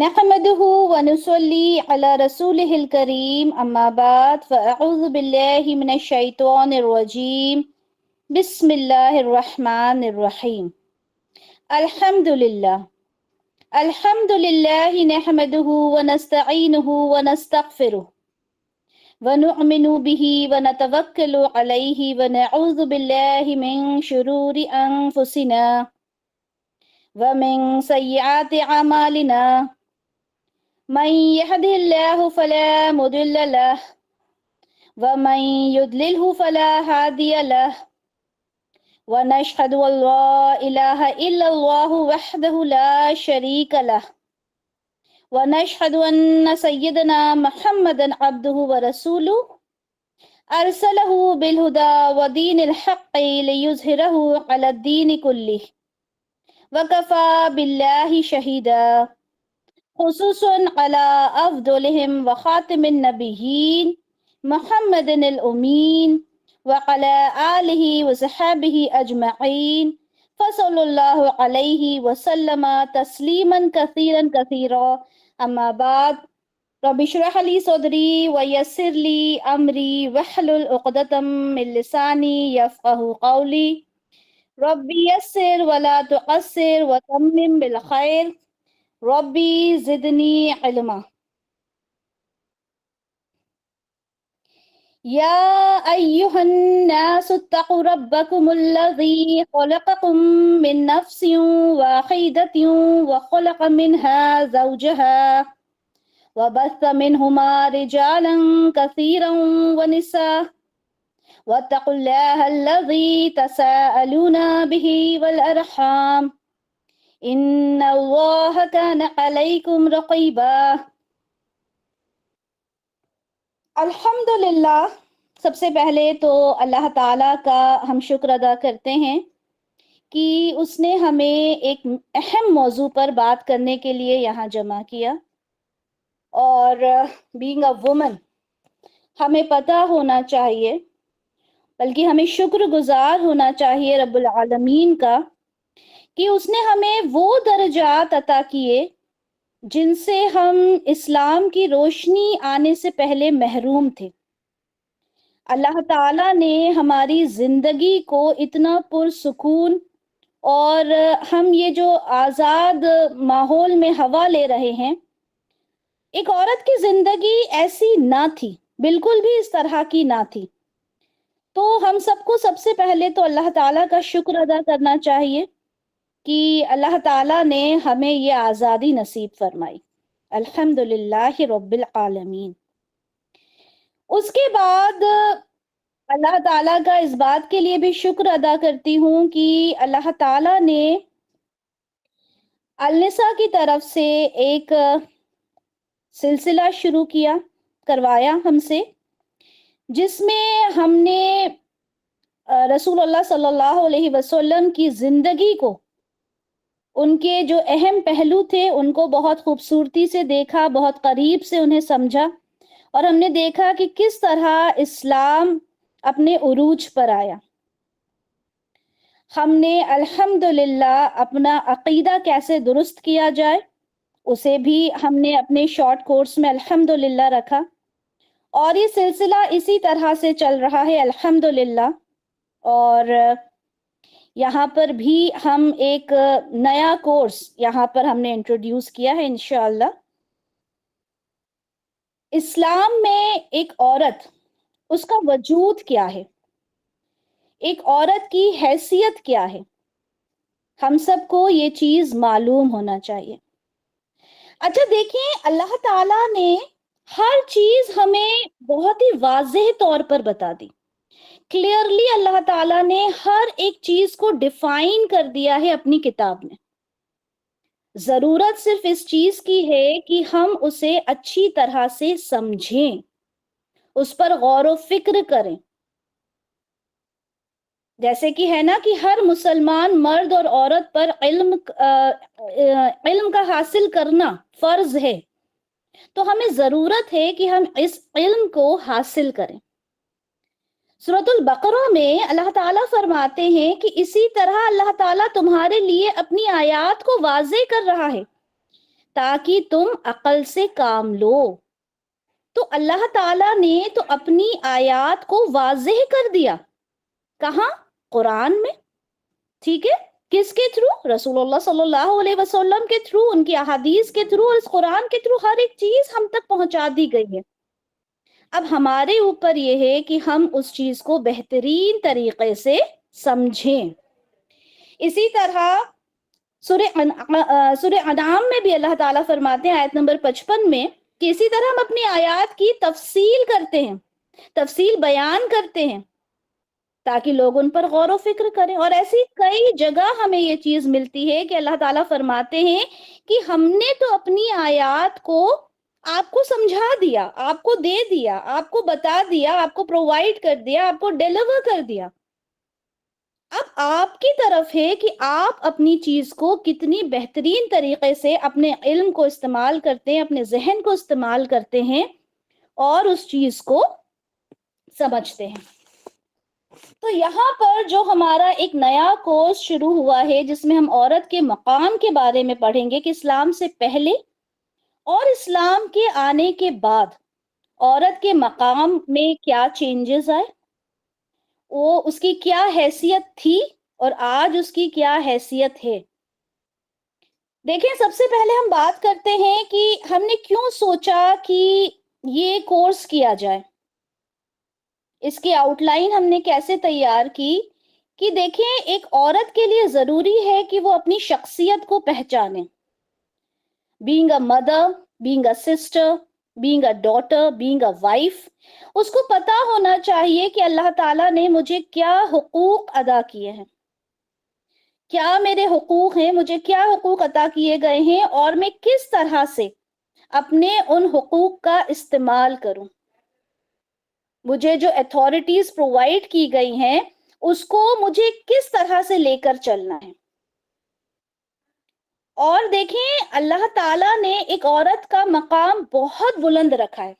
نحمده ونصلي على رسوله الكريم أما بعد فأعوذ بالله من الشيطان الرجيم بسم الله الرحمن الرحيم الحمد لله نحمده ونستعينه ونستغفره ونؤمن به ونتوكل عليه ونعوذ بالله من شرور أنفسنا ومن سيئات أعمالنا من يهده الله فلا مضل له ومن يضلله فلا هادي له ونشهد أن لا إله إلا الله وحده لا شريك له ونشهد أن سيدنا محمدا عبده ورسوله أرسله بالهدى ودين الحق ليظهره على الدين كله وكفى بالله شهيدا خصوصا على أفضلهم وخاتم النبيين محمد الأمين وعلى آله وصحبه أجمعين فصلى الله عليه وسلم تسليما كثيرا كثيرا أما بعد رب اشرح لي صدري ويسر لي أمري واحلل عقدة من لساني يفقه قولي ربي يسر ولا تعسر وتمم بالخير ربي زدني علما يا أيها الناس اتقوا ربكم الذي خلقكم من نفس واحدة وخلق منها زوجها وبث منهما رجالا كثيرا ونساء واتقوا الله الذي تساءلون به والأرحام إن الله كان عليكم رقيبا الحمدللہ سب سے پہلے تو اللہ تعالیٰ کا ہم شکر ادا کرتے ہیں کہ اس نے ہمیں ایک اہم موضوع پر بات کرنے کے لیے یہاں جمع کیا، اور بینگ اے وومن ہمیں پتہ ہونا چاہیے، بلکہ ہمیں شکر گزار ہونا چاہیے رب العالمین کا کہ اس نے ہمیں وہ درجات عطا کیے جن سے ہم اسلام کی روشنی آنے سے پہلے محروم تھے۔ اللہ تعالیٰ نے ہماری زندگی کو اتنا پرسکون اور ہم یہ جو آزاد ماحول میں ہوا لے رہے ہیں، ایک عورت کی زندگی ایسی نہ تھی، بالکل بھی اس طرح کی نہ تھی۔ تو ہم سب کو سب سے پہلے تو اللہ تعالیٰ کا شکر ادا کرنا چاہیے کہ اللہ تعالیٰ نے ہمیں یہ آزادی نصیب فرمائی، الحمدللہ رب العالمین۔ اس کے بعد اللہ تعالیٰ کا اس بات کے لیے بھی شکر ادا کرتی ہوں کہ اللہ تعالیٰ نے النساء کی طرف سے ایک سلسلہ شروع کروایا ہم سے، جس میں ہم نے رسول اللہ صلی اللہ علیہ وسلم کی زندگی کو، ان کے جو اہم پہلو تھے ان کو بہت خوبصورتی سے دیکھا، بہت قریب سے انہیں سمجھا، اور ہم نے دیکھا کہ کس طرح اسلام اپنے عروج پر آیا۔ ہم نے الحمدللہ اپنا عقیدہ کیسے درست کیا جائے اسے بھی ہم نے اپنے شارٹ کورس میں الحمدللہ رکھا، اور یہ سلسلہ اسی طرح سے چل رہا ہے الحمدللہ۔ اور یہاں پر بھی ہم ایک نیا کورس یہاں پر ہم نے انٹروڈیوس کیا ہے انشاءاللہ۔ اسلام میں ایک عورت، اس کا وجود کیا ہے، ایک عورت کی حیثیت کیا ہے، ہم سب کو یہ چیز معلوم ہونا چاہیے۔ اچھا دیکھیں، اللہ تعالیٰ نے ہر چیز ہمیں بہت ہی واضح طور پر بتا دی، کلیئرلی اللہ تعالیٰ نے ہر ایک چیز کو ڈیفائن کر دیا ہے اپنی کتاب میں۔ ضرورت صرف اس چیز کی ہے کہ ہم اسے اچھی طرح سے سمجھیں، اس پر غور و فکر کریں۔ جیسے کہ ہے نا کہ ہر مسلمان مرد اور عورت پر علم کا حاصل کرنا فرض ہے، تو ہمیں ضرورت ہے کہ ہم اس علم کو حاصل کریں۔ سورۃ البقرہ میں اللہ تعالیٰ فرماتے ہیں کہ اسی طرح اللہ تعالیٰ تمہارے لیے اپنی آیات کو واضح کر رہا ہے تاکہ تم عقل سے کام لو. تو اللہ تعالیٰ نے تو اپنی آیات کو واضح کر دیا. کہاں؟ قرآن میں. ٹھیک ہے. کس کے تھرو؟ رسول اللہ صلی اللہ علیہ وسلم کے تھرو، ان کی احادیث کے تھرو، اور اس قرآن کے تھرو ہر ایک چیز ہم تک پہنچا دی گئی ہے. اب ہمارے اوپر یہ ہے کہ ہم اس چیز کو بہترین طریقے سے سمجھیں. اسی طرح سورہ انعام میں بھی اللہ تعالیٰ فرماتے ہیں آیت نمبر 55 میں کہ اسی طرح ہم اپنی آیات کی تفصیل کرتے ہیں، تفصیل بیان کرتے ہیں تاکہ لوگ ان پر غور و فکر کریں. اور ایسی کئی جگہ ہمیں یہ چیز ملتی ہے کہ اللہ تعالیٰ فرماتے ہیں کہ ہم نے تو اپنی آیات کو آپ کو سمجھا دیا، آپ کو دے دیا، آپ کو بتا دیا، آپ کو پرووائڈ کر دیا، آپ کو ڈیلیور کر دیا. اب آپ کی طرف ہے کہ آپ اپنی چیز کو کتنی بہترین طریقے سے اپنے علم کو استعمال کرتے ہیں، اپنے ذہن کو استعمال کرتے ہیں اور اس چیز کو سمجھتے ہیں. تو یہاں پر جو ہمارا ایک نیا کورس شروع ہوا ہے جس میں ہم عورت کے مقام کے بارے میں پڑھیں گے کہ اسلام سے پہلے اور اسلام کے آنے کے بعد عورت کے مقام میں کیا چینجز آئے، وہ اس کی کیا حیثیت تھی اور آج اس کی کیا حیثیت ہے. دیکھیں، سب سے پہلے ہم بات کرتے ہیں کہ ہم نے کیوں سوچا کہ یہ کورس کیا جائے. اس کی آؤٹ لائن ہم نے کیسے تیار کی کہ دیکھیں ایک عورت کے لیے ضروری ہے کہ وہ اپنی شخصیت کو پہچانے. Being a mother, being a sister, being a daughter, being a wife, اس کو پتا ہونا چاہیے کہ اللہ تعالیٰ نے مجھے کیا حقوق ادا کیے ہیں، کیا میرے حقوق ہیں، مجھے کیا حقوق عطا کیے گئے ہیں اور میں کس طرح سے اپنے ان حقوق کا استعمال کروں. مجھے جو اتھارٹیز پرووائڈ کی گئی ہیں اس کو مجھے کس طرح سے لے کر چلنا ہے. اور دیکھیں، اللہ تعالیٰ نے ایک عورت کا مقام بہت بلند رکھا ہے،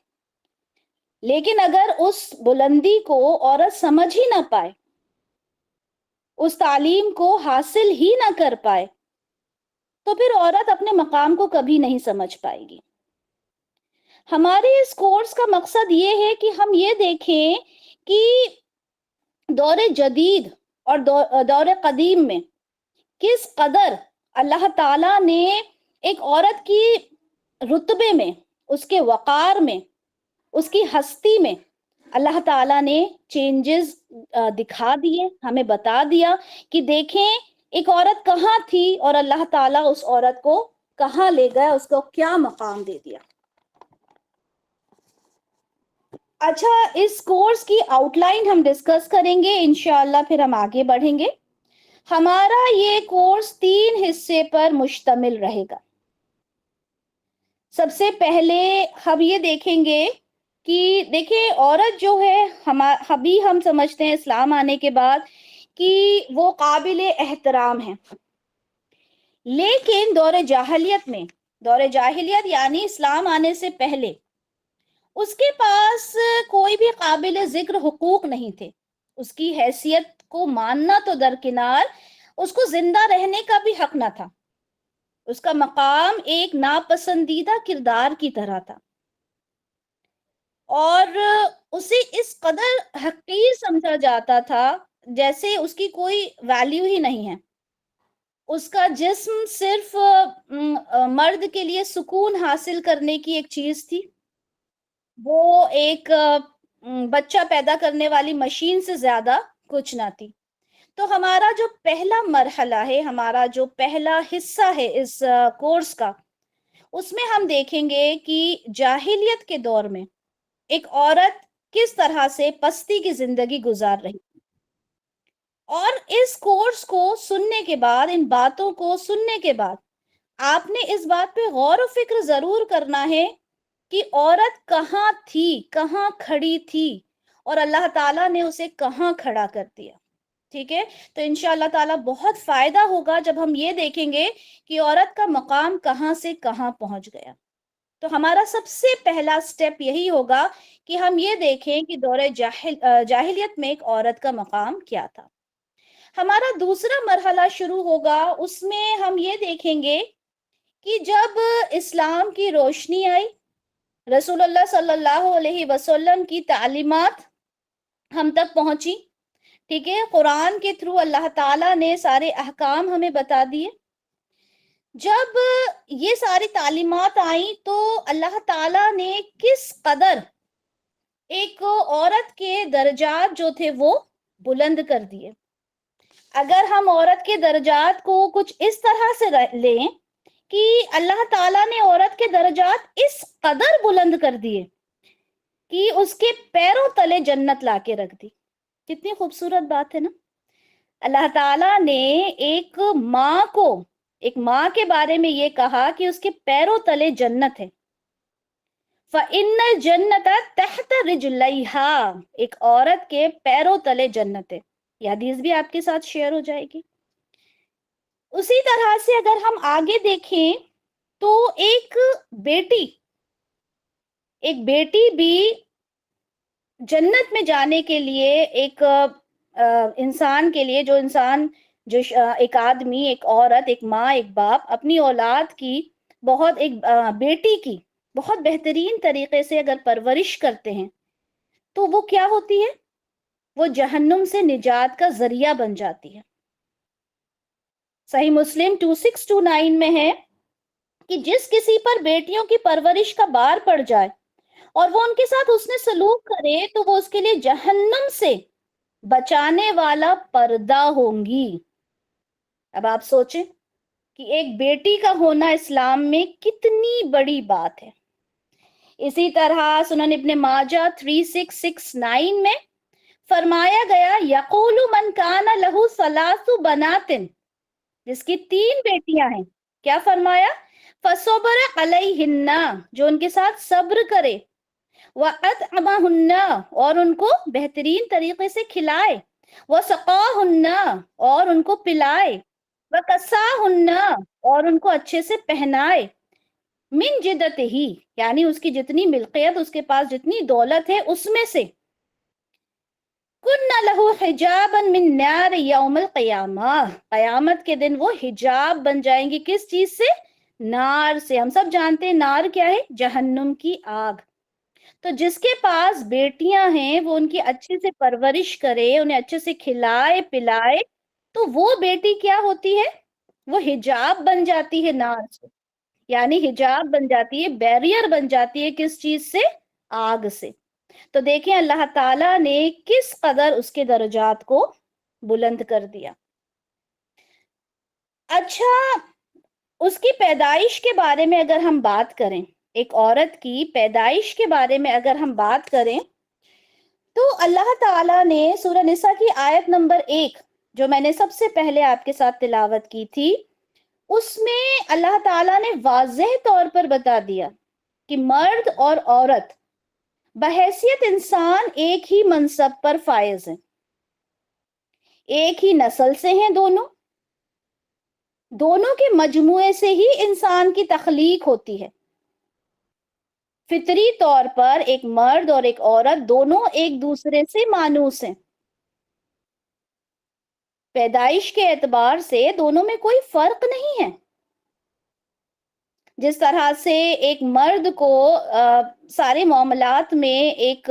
لیکن اگر اس بلندی کو عورت سمجھ ہی نہ پائے، اس تعلیم کو حاصل ہی نہ کر پائے، تو پھر عورت اپنے مقام کو کبھی نہیں سمجھ پائے گی. ہمارے اس کورس کا مقصد یہ ہے کہ ہم یہ دیکھیں کہ دور جدید اور دور قدیم میں کس قدر اللہ تعالیٰ نے ایک عورت کی رتبے میں، اس کے وقار میں، اس کی ہستی میں اللہ تعالیٰ نے چینجز دکھا دیے، ہمیں بتا دیا کہ دیکھیں ایک عورت کہاں تھی اور اللہ تعالیٰ اس عورت کو کہاں لے گیا، اس کو کیا مقام دے دیا. اچھا، اس کورس کی آؤٹ لائن ہم ڈسکس کریں گے انشاءاللہ، پھر ہم آگے بڑھیں گے. ہمارا یہ کورس 3 حصے پر مشتمل رہے گا. سب سے پہلے ہم یہ دیکھیں گے کہ دیکھیں عورت جو ہے ابھی ہم سمجھتے ہیں اسلام آنے کے بعد کہ وہ قابل احترام ہے، لیکن دور جاہلیت یعنی اسلام آنے سے پہلے اس کے پاس کوئی بھی قابل ذکر حقوق نہیں تھے. اس کی حیثیت کو ماننا تو درکنار، اس کو زندہ رہنے کا بھی حق نہ تھا. اس کا مقام ایک ناپسندیدہ کردار کی طرح تھا اور اسے اس قدر حقیر سمجھا جاتا تھا جیسے اس کی کوئی ویلیو ہی نہیں ہے. اس کا جسم صرف مرد کے لیے سکون حاصل کرنے کی ایک چیز تھی، وہ ایک بچہ پیدا کرنے والی مشین سے زیادہ کچھ نہ تھی. تو ہمارا جو پہلا مرحلہ ہے، ہمارا جو پہلا حصہ ہے اس کورس کا، اس میں ہم دیکھیں گے کہ جاہلیت کے دور میں ایک عورت کس طرح سے پستی کی زندگی گزار رہی. اور اس کورس کو سننے کے بعد، ان باتوں کو سننے کے بعد آپ نے اس بات پہ غور و فکر ضرور کرنا ہے کہ عورت کہاں تھی، کہاں کھڑی تھی اور اللہ تعالیٰ نے اسے کہاں کھڑا کر دیا. ٹھیک ہے، تو انشاءاللہ تعالیٰ بہت فائدہ ہوگا جب ہم یہ دیکھیں گے کہ عورت کا مقام کہاں سے کہاں پہنچ گیا. تو ہمارا سب سے پہلا سٹیپ یہی ہوگا کہ ہم یہ دیکھیں کہ دور جاہلیت میں ایک عورت کا مقام کیا تھا. ہمارا دوسرا مرحلہ شروع ہوگا، اس میں ہم یہ دیکھیں گے کہ جب اسلام کی روشنی آئی، رسول اللہ صلی اللہ علیہ وسلم کی تعلیمات ہم تک پہنچی، ٹھیک ہے، قرآن کے تھرو اللہ تعالیٰ نے سارے احکام ہمیں بتا دیے. جب یہ ساری تعلیمات آئیں تو اللہ تعالیٰ نے کس قدر ایک عورت کے درجات جو تھے وہ بلند کر دیے. اگر ہم عورت کے درجات کو کچھ اس طرح سے لیں کہ اللہ تعالیٰ نے عورت کے درجات اس قدر بلند کر دیے کہ اس کے پیروں تلے جنت لا کے رکھ دی. کتنی خوبصورت بات ہے نا. اللہ تعالیٰ نے ایک ماں کے بارے میں یہ کہا کہ اس کے پیروں تلے جنت ہے. فَإِنَّ الْجَنَّةَ تَحْتَ رِجْلَيْهَا، ایک عورت کے پیروں تلے جنت ہے. یہ حدیث بھی آپ کے ساتھ شیئر ہو جائے گی. اسی طرح سے اگر ہم آگے دیکھیں تو ایک بیٹی بھی جنت میں جانے کے لیے ایک انسان کے لیے، جو ایک آدمی، ایک عورت، ایک ماں، ایک باپ اپنی اولاد کی بیٹی کی بہت بہترین طریقے سے اگر پرورش کرتے ہیں تو وہ کیا ہوتی ہے؟ وہ جہنم سے نجات کا ذریعہ بن جاتی ہے. صحیح مسلم 2629 میں ہے کہ جس کسی پر بیٹیوں کی پرورش کا بار پڑ جائے اور وہ ان کے ساتھ اس نے سلوک کرے تو وہ اس کے لیے جہنم سے بچانے والا پردہ ہوں گی. اب آپ سوچیں کہ ایک بیٹی کا ہونا اسلام میں کتنی بڑی بات ہے. اسی طرح سنن ابن ماجہ 3669 میں فرمایا گیا، یقول من کان لہ ثلاث بنات، جس کی 3 بیٹیاں ہیں، کیا فرمایا؟ فصبر علیہن، جو ان کے ساتھ صبر کرے، وَأَطْعَمَهُنَّ، اور ان کو بہترین طریقے سے کھلائے، وَسَقَاهُنَّ، اور ان کو پلائے، وَكَسَاهُنَّ، اور ان کو اچھے سے پہنائے، من جدتہ، یعنی اس کی جتنی ملکیت، اس کے پاس جتنی دولت ہے اس میں سے، کُنَّ لَهُ حِجَابًا مِّن نَارِ يَوْمِ الْقِيَامَةِ، قیامت کے دن وہ حجاب بن جائیں گی. کس چیز سے؟ نار سے. ہم سب جانتے ہیں نار کیا ہے؟ جہنم کی آگ. تو جس کے پاس بیٹیاں ہیں وہ ان کی اچھے سے پرورش کرے، انہیں اچھے سے کھلائے پلائے، تو وہ بیٹی کیا ہوتی ہے؟ وہ حجاب بن جاتی ہے نار سے، یعنی حجاب بن جاتی ہے، بیریئر بن جاتی ہے. کس چیز سے؟ آگ سے. تو دیکھیں اللہ تعالیٰ نے کس قدر اس کے درجات کو بلند کر دیا. اچھا، اس کی پیدائش کے بارے میں اگر ہم بات کریں، ایک عورت کی پیدائش کے بارے میں اگر ہم بات کریں تو اللہ تعالیٰ نے سورہ نساء کی آیت نمبر 1 جو میں نے سب سے پہلے آپ کے ساتھ تلاوت کی تھی، اس میں اللہ تعالیٰ نے واضح طور پر بتا دیا کہ مرد اور عورت بحیثیت انسان ایک ہی منصب پر فائز ہیں، ایک ہی نسل سے ہیں، دونوں کے مجموعے سے ہی انسان کی تخلیق ہوتی ہے. فطری طور پر ایک مرد اور ایک عورت دونوں ایک دوسرے سے مانوس ہیں. پیدائش کے اعتبار سے دونوں میں کوئی فرق نہیں ہے. جس طرح سے ایک مرد کو سارے معاملات میں ایک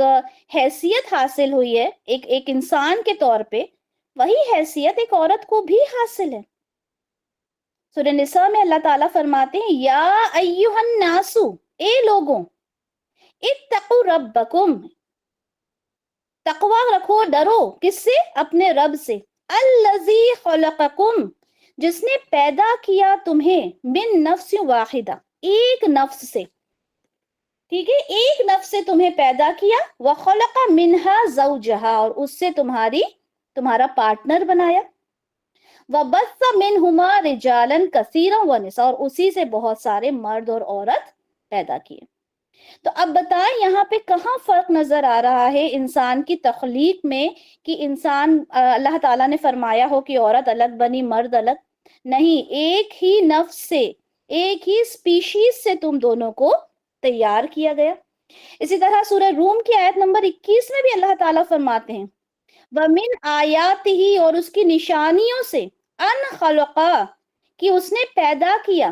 حیثیت حاصل ہوئی ہے ایک انسان کے طور پہ، وہی حیثیت ایک عورت کو بھی حاصل ہے. سورہ نساء میں اللہ تعالیٰ فرماتے ہیں، یا ایہا الناس، اے لوگوں، اتقوا ربکم، تقوی رکھو، ڈرو، کس سے؟ اپنے رب سے، الذی خلقکم، جس نے پیدا کیا تمہیں، من نفس واحدہ، ایک نفس سے، ٹھیک ہے، ایک نفس سے تمہیں پیدا کیا، وخلق منہا زوجہا، اور اس سے تمہارا پارٹنر بنایا، وبث منہما رجالا کثیرا ونساء، اور اسی سے بہت سارے مرد اور عورت پیدا کیے. تو اب بتائیں یہاں پہ کہاں فرق نظر آ رہا ہے انسان کی تخلیق میں، کہ انسان اللہ تعالیٰ نے فرمایا ہو کہ عورت الگ بنی مرد الگ؟ نہیں، ایک ہی نفس سے، ایک ہی سپیشیز سے تم دونوں کو تیار کیا گیا. اسی طرح سورہ روم کی آیت نمبر 21 میں بھی اللہ تعالیٰ فرماتے ہیں، وَمِنْ آیَاتِهِ، اور اس کی نشانیوں سے، ان خلقا، کہ اس نے پیدا کیا،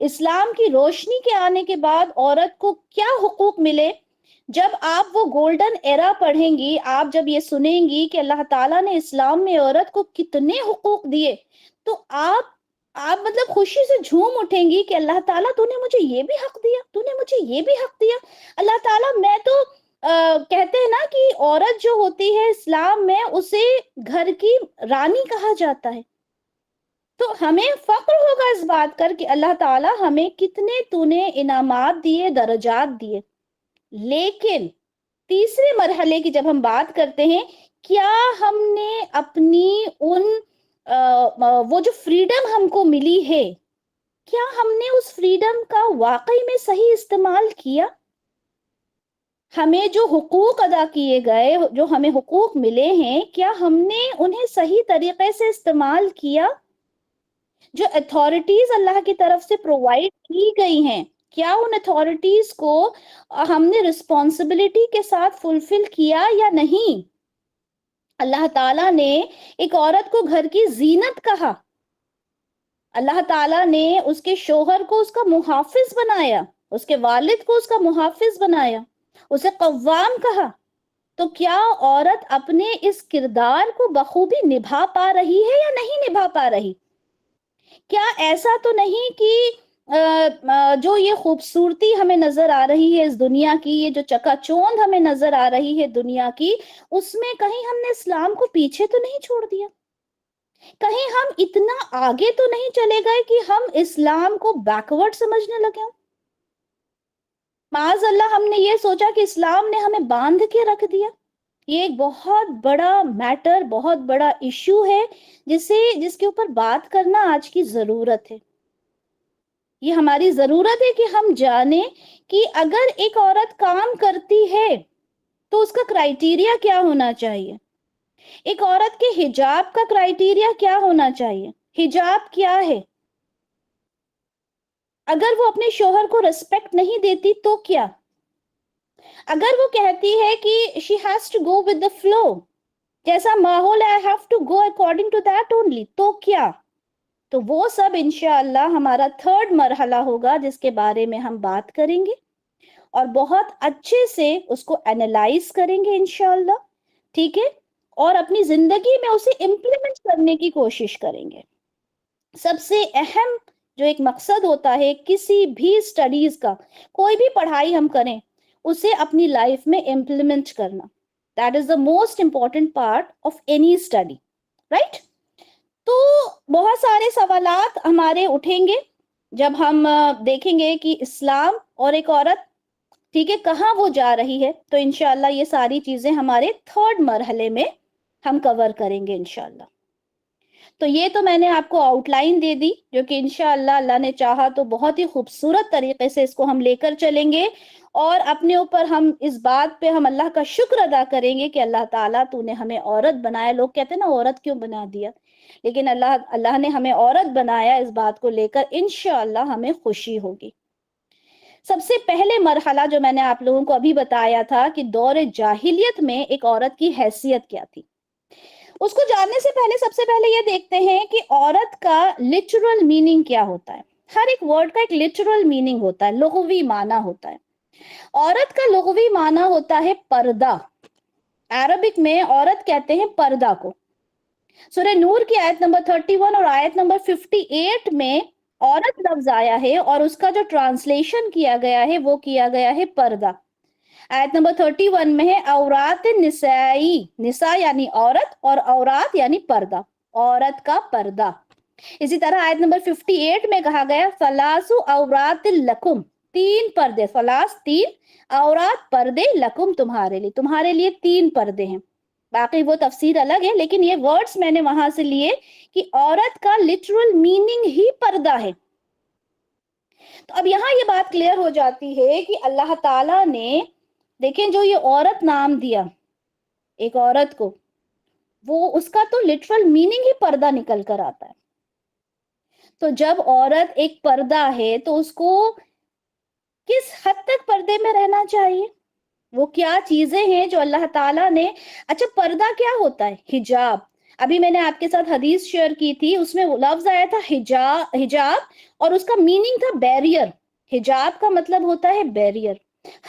اسلام کی روشنی کے آنے کے بعد عورت کو کیا حقوق ملے. جب آپ وہ گولڈن ایرا پڑھیں گی، آپ جب یہ سنیں گی کہ اللہ تعالیٰ نے اسلام میں عورت کو کتنے حقوق دیے، تو آپ مطلب خوشی سے جھوم اٹھیں گی کہ اللہ تعالیٰ تو نے مجھے یہ بھی حق دیا، تو نے مجھے یہ بھی حق دیا. اللہ تعالیٰ، میں تو کہتے ہیں نا کہ عورت جو ہوتی ہے اسلام میں اسے گھر کی رانی کہا جاتا ہے. تو ہمیں فخر ہوگا اس بات کر کہ اللہ تعالیٰ ہمیں کتنے تو نے انعامات دیے، درجات دیے. لیکن تیسرے مرحلے کی جب ہم بات کرتے ہیں، کیا ہم نے اپنی وہ جو فریڈم ہم کو ملی ہے، کیا ہم نے اس فریڈم کا واقعی میں صحیح استعمال کیا؟ ہمیں جو حقوق ادا کیے گئے، جو ہمیں حقوق ملے ہیں، کیا ہم نے انہیں صحیح طریقے سے استعمال کیا؟ جو اتھارٹیز اللہ کی طرف سے پرووائڈ کی گئی ہیں، کیا ان اتھارٹیز کو ہم نے رسپانسبلٹی کے ساتھ فلفل کیا یا نہیں؟ اللہ تعالیٰ نے ایک عورت کو گھر کی زینت کہا. اللہ تعالیٰ نے اس کے شوہر کو اس کا محافظ بنایا، اس کے والد کو اس کا محافظ بنایا، اسے قوام کہا. تو کیا عورت اپنے اس کردار کو بخوبی نبھا پا رہی ہے یا نہیں نبھا پا رہی؟ کیا ایسا تو نہیں کہ جو یہ خوبصورتی ہمیں نظر آ رہی ہے اس دنیا کی، یہ جو چکا چوند ہمیں نظر آ رہی ہے دنیا کی، اس میں کہیں ہم نے اسلام کو پیچھے تو نہیں چھوڑ دیا؟ کہیں ہم اتنا آگے تو نہیں چلے گئے کہ ہم اسلام کو بیکورڈ سمجھنے لگے ہوں؟ معاذ اللہ ہم نے یہ سوچا کہ اسلام نے ہمیں باندھ کے رکھ دیا. یہ ایک بہت بڑا میٹر، بہت بڑا ایشو ہے جس کے اوپر بات کرنا آج کی ضرورت ہے. یہ ہماری ضرورت ہے کہ ہم جانیں کہ اگر ایک عورت کام کرتی ہے تو اس کا کرائیٹیریا کیا ہونا چاہیے. ایک عورت کے حجاب کا کرائیٹیریا کیا ہونا چاہیے. حجاب کیا ہے؟ اگر وہ اپنے شوہر کو ریسپیکٹ نہیں دیتی تو کیا؟ اگر وہ کہتی ہے کہ she has to go with the flow، جیسا ماحول ہے I have to go according to that only، تو کیا؟ تو وہ سب انشاءاللہ ہمارا تھرڈ مرحلہ ہوگا جس کے بارے میں ہم بات کریں گے اور بہت اچھے سے اس کو اینالائز کریں گے انشاءاللہ. ٹھیک ہے؟ اور اپنی زندگی میں اسے امپلیمنٹ کرنے کی کوشش کریں گے. سب سے اہم جو ایک مقصد ہوتا ہے کسی بھی سٹڈیز کا، کوئی بھی پڑھائی ہم کریں، اسے اپنی لائف میں امپلیمنٹ کرنا. That is the most important part of any study, right? تو بہت سارے سوالات ہمارے اٹھیں گے جب ہم دیکھیں گے کہ اسلام اور ایک عورت، ٹھیک ہے، کہاں وہ جا رہی ہے. تو انشاءاللہ یہ ساری چیزیں ہمارے تھرڈ مرحلے میں ہم کور کریں گے انشاءاللہ. تو یہ تو میں نے آپ کو آؤٹ لائن دے دی، جو کہ انشاءاللہ اللہ نے چاہا تو بہت ہی خوبصورت طریقے سے اس کو ہم لے کر چلیں گے، اور اپنے اوپر ہم اس بات پہ ہم اللہ کا شکر ادا کریں گے کہ اللہ تعالیٰ تو نے ہمیں عورت بنایا. لوگ کہتے ہیں نا عورت کیوں بنا دیا، لیکن اللہ نے ہمیں عورت بنایا. اس بات کو لے کر انشاءاللہ ہمیں خوشی ہوگی. سب سے پہلے مرحلہ جو میں نے آپ لوگوں کو ابھی بتایا تھا کہ دور جاہلیت میں ایک عورت کی حیثیت کیا تھی، اس کو جاننے سے پہلے سب سے پہلے یہ دیکھتے ہیں کہ عورت کا لٹرل میننگ کیا ہوتا ہے. ہر ایک ورڈ کا ایک لٹرل میننگ ہوتا ہے، لغوی معنی ہوتا ہے. عورت کا لغوی معنی ہوتا ہے پردہ. عربک میں عورت کہتے ہیں پردہ کو. سورہ نور کی آیت نمبر 31 اور آیت نمبر 58 میں عورت لفظ آیا ہے اور اس کا جو ٹرانسلیشن کیا گیا ہے وہ کیا گیا ہے پردہ. آیت نمبر 31 میں ہے عورات نسائی، نساء یعنی عورت اور عورات یعنی پردہ، عورت کا پردہ. اسی طرح آیت نمبر 58 میں کہا گیا ثلاث عورات لکم، تین پردے، ثلاث تین، عورات پردے، لکم تمہارے لیے تین پردے ہیں. باقی وہ تفسیر الگ ہے، لیکن یہ ورڈز میں نے وہاں سے لیے کہ عورت کا لٹرل میننگ ہی پردہ ہے. تو اب یہاں یہ بات کلیئر ہو جاتی ہے کہ اللہ تعالیٰ نے، دیکھیں، جو یہ عورت نام دیا ایک عورت کو، وہ اس کا تو لٹرل میننگ ہی پردہ نکل کر آتا ہے. تو جب عورت ایک پردہ ہے تو اس کو کس حد تک پردے میں رہنا چاہیے، وہ کیا چیزیں ہیں جو اللہ تعالیٰ نے، اچھا پردہ کیا ہوتا ہے؟ حجاب. ابھی میں نے آپ کے ساتھ حدیث شیئر کی تھی، اس میں وہ لفظ آیا تھا حجاب، اور اس کا میننگ تھا بیریئر. حجاب کا مطلب ہوتا ہے بیریئر.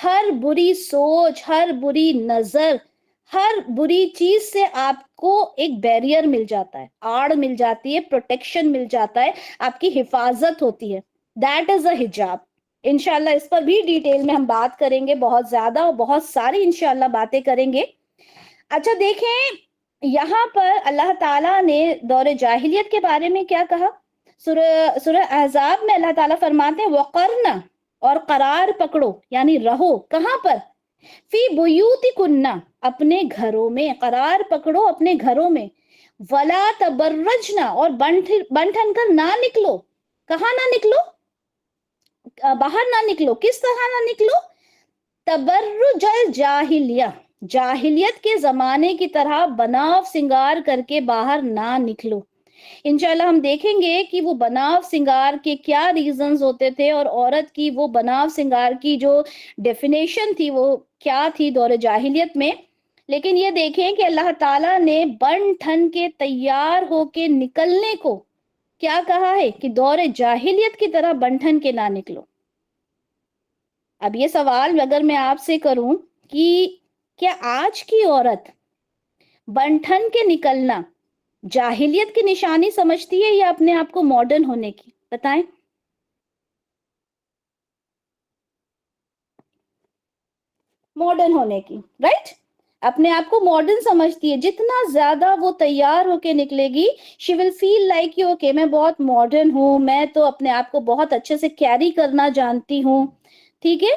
ہر بری سوچ، ہر بری نظر، ہر بری چیز سے آپ کو ایک بیریئر مل جاتا ہے، آڑ مل جاتی ہے، پروٹیکشن مل جاتا ہے، آپ کی حفاظت ہوتی ہے. دیٹ از اے حجاب. انشاءاللہ اس پر بھی ڈیٹیل میں ہم بات کریں گے، بہت زیادہ اور بہت ساری انشاءاللہ باتیں کریں گے. اچھا دیکھیں یہاں پر اللہ تعالیٰ نے دور جاہلیت کے بارے میں کیا کہا. سورہ احزاب میں اللہ تعالیٰ فرماتے ہیں وَقَرْنَ، اور قرار پکڑو یعنی رہو کہاں پر، فی بیوتکن، اپنے گھروں میں، قرار پکڑو اپنے گھروں میں، ولا تبرجنا، اور بن ٹھن کر نہ نکلو. کہاں نہ نکلو؟ باہر نہ نکلو. کس طرح نہ نکلو؟ تبرج الجاہلیہ، جاہلیت کے زمانے کی طرح بناو سنگار کر کے باہر نہ نکلو. انشاءاللہ ہم دیکھیں گے کہ وہ بناو سنگار کے کیا ریزنز ہوتے تھے، اور عورت کی وہ بناو سنگار کی جو ڈیفینیشن تھی وہ کیا تھی دور جاہلیت میں. لیکن یہ دیکھیں کہ اللہ تعالیٰ نے بن ٹھن کے تیار ہو کے نکلنے کو کیا کہا ہے کہ دور جاہلیت کی طرح بن ٹھن کے نہ نکلو. اب یہ سوال اگر میں آپ سے کروں کہ کیا آج کی عورت بن ٹھن کے نکلنا جاہلیت کی نشانی سمجھتی ہے یا اپنے آپ کو ماڈرن ہونے کی؟ بتائیں. ماڈرن ہونے کی، رائٹ. اپنے آپ کو ماڈرن سمجھتی ہے. جتنا زیادہ وہ تیار ہو کے نکلے گی she will feel like you okay میں بہت ماڈرن ہوں، میں تو اپنے آپ کو بہت اچھے سے کیری کرنا جانتی ہوں. ٹھیک ہے،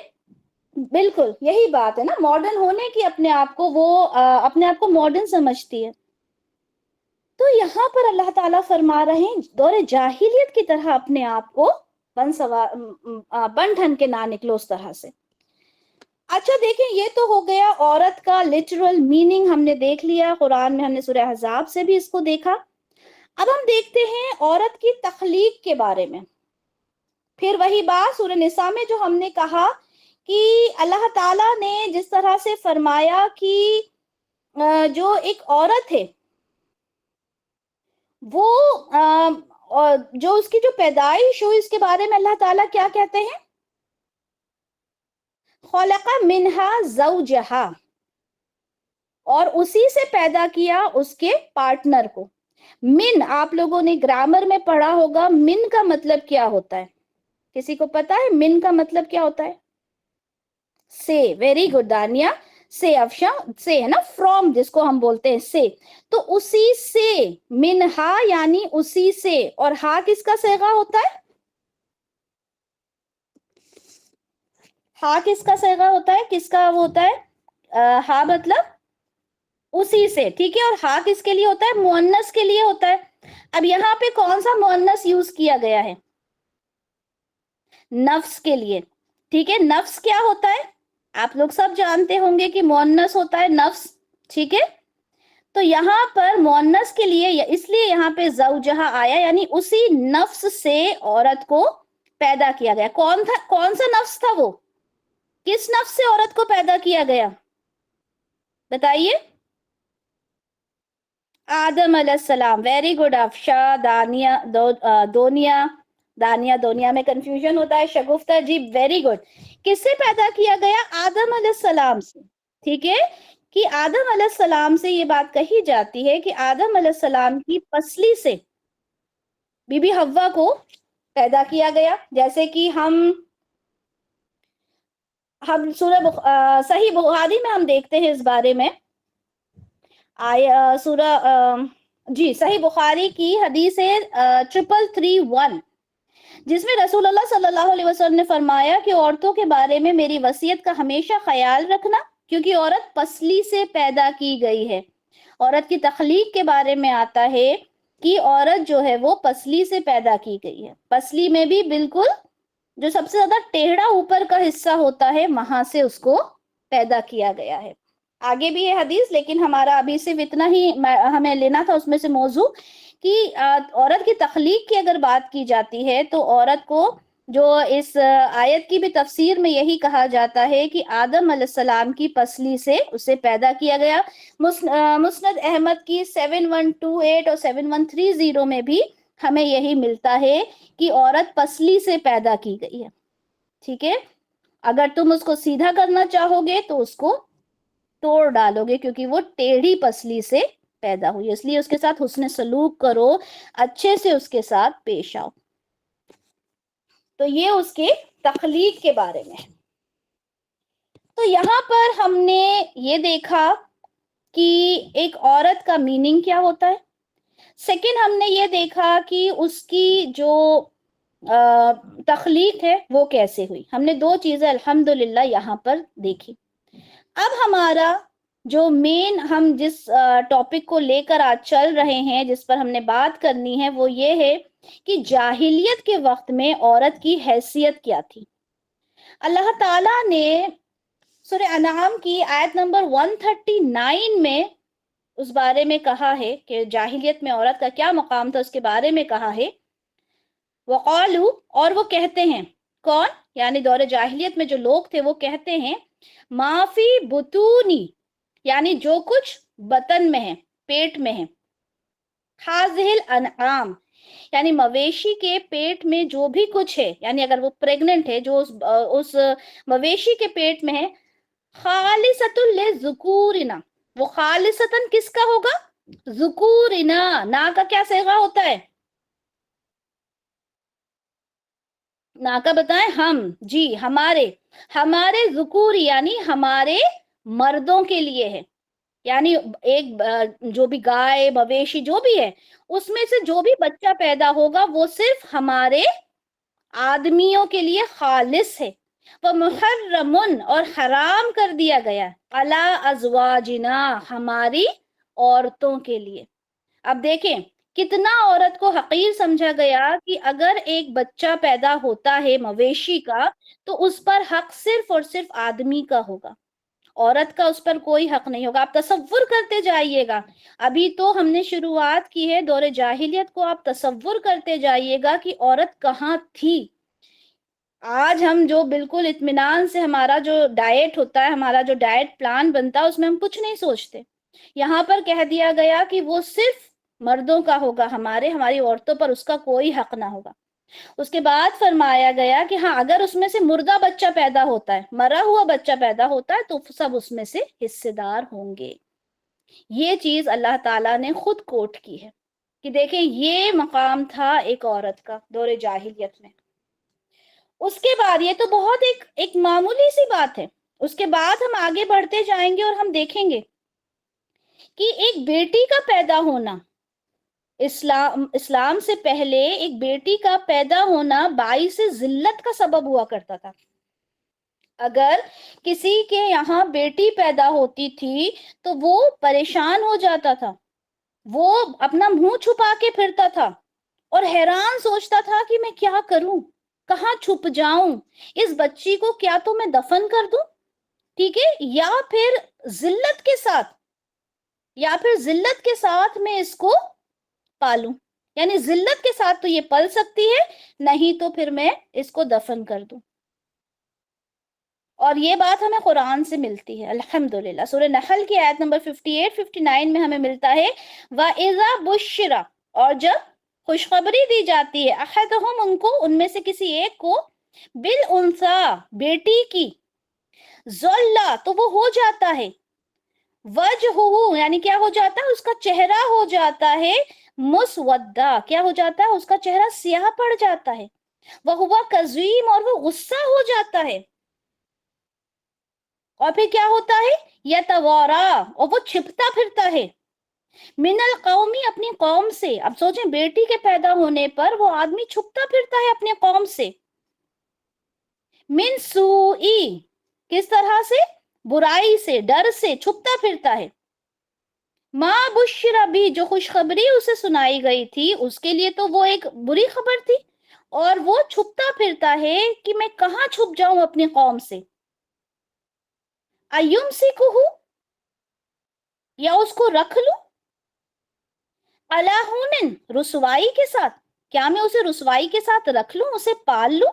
بالکل یہی بات ہے نا، ماڈرن ہونے کی اپنے آپ کو وہ اپنے آپ کو ماڈرن سمجھتی ہے. تو یہاں پر اللہ تعالیٰ فرما رہے ہیں دور جاہلیت کی طرح اپنے آپ کو بن ٹھن کے نہ نکلو اس طرح سے. اچھا دیکھیں یہ تو ہو گیا عورت کا لٹرل میننگ، ہم نے دیکھ لیا قرآن میں، ہم نے سورہ احزاب سے بھی اس کو دیکھا. اب ہم دیکھتے ہیں عورت کی تخلیق کے بارے میں. پھر وہی بات سورہ نساء میں جو ہم نے کہا کہ اللہ تعالیٰ نے جس طرح سے فرمایا کہ جو ایک عورت ہے وہ جو اس کی جو پیدائش ہوئی اس کے بارے میں اللہ تعالیٰ کیا کہتے ہیں؟ خلق منہا زوجہا، اور اسی سے پیدا کیا اس کے پارٹنر کو. من، آپ لوگوں نے گرامر میں پڑھا ہوگا من کا مطلب کیا ہوتا ہے؟ کسی کو پتا ہے من کا مطلب کیا ہوتا ہے؟ سے. Very good Dania. سے افشا، سے ہے نا، فرام جس کو ہم بولتے ہیں سے. تو اسی سے، منہا یعنی اسی سے. اور ہا کس کا صیغہ ہوتا ہے؟ ہا کس کا صیغہ ہوتا ہے؟ کس کا وہ ہوتا ہے؟ ہا مطلب اسی سے. ٹھیک ہے، اور ہا کس کے لیے ہوتا ہے؟ مؤنث کے لیے ہوتا ہے. اب یہاں پہ کون سا مؤنث یوز کیا گیا ہے؟ نفس کے لیے. ٹھیک ہے، نفس کیا ہوتا ہے؟ آپ لوگ سب جانتے ہوں گے کہ مؤنث ہوتا ہے نفس. ٹھیک ہے، تو یہاں پر مؤنث کے لیے اس لیے یہاں پہ زوجہا آیا، یعنی اسی نفس سے عورت کو پیدا کیا گیا. کون سا نفس تھا وہ؟ کس نفس سے عورت کو پیدا کیا گیا؟ بتائیے. آدم علیہ السلام. ویری گڈ افشا. دانیہ میں کنفیوژن ہوتا ہے. شگفتہ جی ویری گڈ. کس سے پیدا کیا گیا؟ آدم علیہ السلام سے. ٹھیک ہے، کہ آدم علیہ السلام سے یہ بات کہی جاتی ہے کہ آدم علیہ السلام کی پسلی سے بی بی حوا کو پیدا کیا گیا. جیسے کہ ہم صحیح بخاری میں ہم دیکھتے ہیں اس بارے میں صحیح بخاری کی حدیث ہے 3331، جس میں رسول اللہ صلی اللہ علیہ وسلم نے فرمایا کہ عورتوں کے بارے میں میری وصیت کا ہمیشہ خیال رکھنا، کیونکہ عورت پسلی سے پیدا کی گئی ہے. عورت کی تخلیق کے بارے میں آتا ہے کہ عورت جو ہے وہ پسلی سے پیدا کی گئی ہے. پسلی میں بھی بالکل جو سب سے زیادہ ٹیڑھا اوپر کا حصہ ہوتا ہے وہاں سے اس کو پیدا کیا گیا ہے. آگے بھی ہے حدیث، لیکن ہمارا ابھی صرف اتنا ہی ہمیں لینا تھا اس میں سے موضوع کہ عورت کی تخلیق کی اگر بات کی جاتی ہے تو عورت کو جو اس آیت کی بھی تفسیر میں یہی کہا جاتا ہے کہ آدم علیہ السلام کی پسلی سے اسے پیدا کیا گیا۔ مسند احمد کی 7128 اور 7130 میں بھی ہمیں یہی ملتا ہے کہ عورت پسلی سے پیدا کی گئی ہے، ٹھیک ہے؟ اگر تم اس کو سیدھا کرنا چاہو گے تو اس کو توڑ ڈالو گے، کیونکہ وہ ٹیڑھی پسلی سے پیدا ہوئی، اس لیے اس کے ساتھ حسن سلوک کرو، اچھے سے اس کے ساتھ پیش آؤ۔ تو یہ اس کے تخلیق کے بارے میں۔ تو یہاں پر ہم نے یہ دیکھا کہ ایک عورت کا میننگ کیا ہوتا ہے۔ سیکنڈ ہم نے یہ دیکھا کہ اس کی جو تخلیق ہے وہ کیسے ہوئی۔ ہم نے دو چیزیں الحمدللہ یہاں پر دیکھی۔ اب ہمارا جو مین ہم جس ٹاپک کو لے کر آج چل رہے ہیں، جس پر ہم نے بات کرنی ہے، وہ یہ ہے کہ جاہلیت کے وقت میں عورت کی حیثیت کیا تھی۔ اللہ تعالیٰ نے سورہ انعام کی آیت نمبر 139 میں اس بارے میں کہا ہے کہ جاہلیت میں عورت کا کیا مقام تھا، اس کے بارے میں کہا ہے۔ وقالو، اور وہ کہتے ہیں، کون؟ یعنی دور جاہلیت میں جو لوگ تھے وہ کہتے ہیں، معافی بطونی، یعنی جو کچھ بطن میں ہے، پیٹ میں ہے، حاذل انعام، یعنی مویشی کے پیٹ میں جو بھی کچھ ہے، یعنی اگر وہ پریگننٹ ہے، جو اس مویشی کے پیٹ میں ہے، خالصۃ لذکورنا، وہ خالصتاً کس کا ہوگا؟ ذکورنا، نا کا کیا صیغہ ہوتا ہے؟ نا کا بتائیں؟ ہم، جی، ہمارے ذکور، یعنی ہمارے مردوں کے لیے ہے۔ یعنی ایک جو بھی گائے مویشی جو بھی ہے، اس میں سے جو بھی بچہ پیدا ہوگا وہ صرف ہمارے آدمیوں کے لیے خالص ہے۔ وَمُحَرَّمٌ، اور حرام کر دیا گیا، عَلَىٰ أَزْوَاجِنَا، ہماری عورتوں کے لیے۔ اب دیکھیں کتنا عورت کو حقیر سمجھا گیا کہ اگر ایک بچہ پیدا ہوتا ہے مویشی کا تو اس پر حق صرف اور صرف آدمی کا ہوگا، عورت کا اس پر کوئی حق نہیں ہوگا۔ آپ تصور کرتے جائیے گا، ابھی تو ہم نے شروعات کی ہے دور جاہلیت کو، آپ تصور کرتے جائیے گا کہ عورت کہاں تھی۔ آج ہم جو بالکل اطمینان سے ہمارا جو ڈائٹ ہوتا ہے، ہمارا جو ڈائٹ پلان بنتا ہے، اس میں ہم کچھ نہیں سوچتے۔ یہاں پر کہہ دیا گیا کہ وہ صرف مردوں کا ہوگا، ہماری عورتوں پر اس کا کوئی حق نہ ہوگا۔ اس کے بعد فرمایا گیا کہ ہاں، اگر اس میں سے مردہ بچہ پیدا ہوتا ہے، مرا ہوا بچہ پیدا ہوتا ہے، تو سب اس میں سے حصے دار ہوں گے۔ یہ چیز اللہ تعالیٰ نے خود کوٹ کی ہے کہ دیکھیں یہ مقام تھا ایک عورت کا دور جاہلیت میں۔ اس کے بعد یہ تو بہت ایک معمولی سی بات ہے، اس کے بعد ہم آگے بڑھتے جائیں گے اور ہم دیکھیں گے کہ ایک بیٹی کا پیدا ہونا، اسلام سے پہلے ایک بیٹی کا پیدا ہونا باعث ذلت کا سبب ہوا کرتا تھا۔ اگر کسی کے یہاں بیٹی پیدا ہوتی تھی تو وہ پریشان ہو جاتا تھا، وہ اپنا منہ چھپا کے پھرتا تھا اور حیران سوچتا تھا کہ میں کیا کروں، کہاں چھپ جاؤں، اس بچی کو کیا تو میں دفن کر دوں، ٹھیک ہے، یا پھر ذلت کے ساتھ میں اس کو پالوں، یعنی ذلت کے ساتھ تو یہ پل سکتی ہے، نہیں تو پھر میں اس کو دفن کر دوں۔ اور یہ بات ہمیں قرآن سے ملتی ہے الحمدللہ۔ سورہ نحل کی آیت نمبر 58-59 میں ہمیں ملتا ہے، وَإِذَا بُشِّرَ، اور جب خوشخبری دی جاتی ہے، احدہم، ان کو، ان میں سے کسی ایک کو، بالانثیٰ، بیٹی کی، ظلّ، تو وہ ہو جاتا ہے، وجہہ، یعنی کیا ہو جاتا ہے؟ اس کا چہرہ ہو جاتا ہے، مسودہ، کیا ہو جاتا ہے؟ اس کا چہرہ سیاہ پڑ جاتا ہے، وَهُوَ کظیم، اور وہ غصہ ہو جاتا ہے، اور پھر کیا ہوتا ہے؟ یتوارا، اور وہ چھپتا پھرتا ہے، من القومی، اپنی قوم سے۔ اب سوچیں بیٹی کے پیدا ہونے پر وہ آدمی چھپتا پھرتا ہے اپنے قوم سے، من سوئی، کس طرح سے؟ برائی سے، ڈر سے چھپتا پھرتا ہے، ما بشر بھی، جو خوشخبری اسے سنائی گئی تھی اس کے لیے تو وہ ایک بری خبر تھی، اور وہ چھپتا پھرتا ہے کہ میں کہاں چھپ جاؤں اپنی قوم سے۔ ایمسکہ، یا اس کو رکھ لوں، علی ہونن، رسوائی کے ساتھ، کیا میں اسے رسوائی کے ساتھ رکھ لوں، اسے پال لوں؟